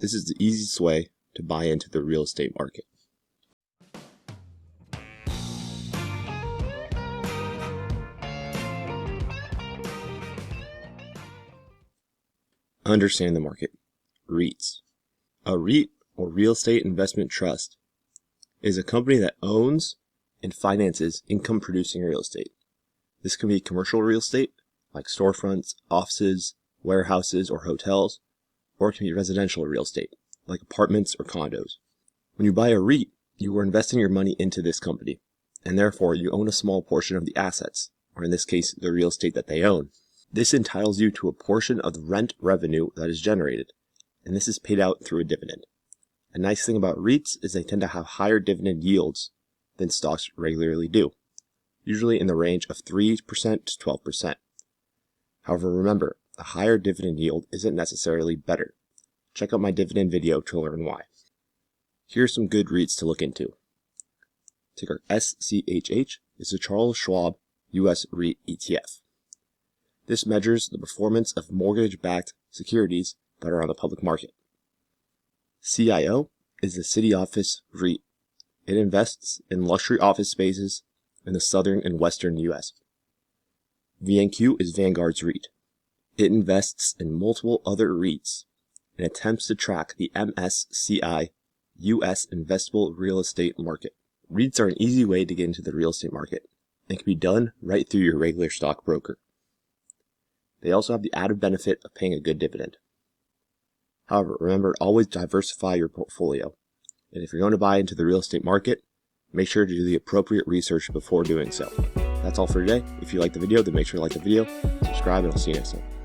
This is the easiest way to buy into the real estate market. Understand the market. REITs. A REIT, or Real Estate Investment Trust, is a company that owns and finances income-producing real estate. This can be commercial real estate, like storefronts, offices, warehouses, or hotels, or it can be residential real estate, like apartments or condos. When you buy a REIT, you are investing your money into this company, and therefore you own a small portion of the assets, or in this case, the real estate that they own. This entitles you to a portion of the rent revenue that is generated, and this is paid out through a dividend. A nice thing about REITs is they tend to have higher dividend yields than stocks regularly do, usually in the range of 3% to 12%. However, remember, a higher dividend yield isn't necessarily better. Check out my dividend video to learn why. Here are some good REITs to look into. Ticker SCHH is the Charles Schwab US REIT ETF. This measures the performance of mortgage-backed securities that are on the public market. CIO is the City Office REIT. It invests in luxury office spaces in the southern and western U.S. VNQ is Vanguard's REIT. It invests in multiple other REITs and attempts to track the MSCI U.S. investable real estate market. REITs are an easy way to get into the real estate market and can be done right through your regular stockbroker. They also have the added benefit of paying a good dividend. However, remember to always diversify your portfolio. And if you're going to buy into the real estate market, make sure to do the appropriate research before doing so. That's all for today. If you liked the video, then make sure to like the video, subscribe, and I'll see you next time.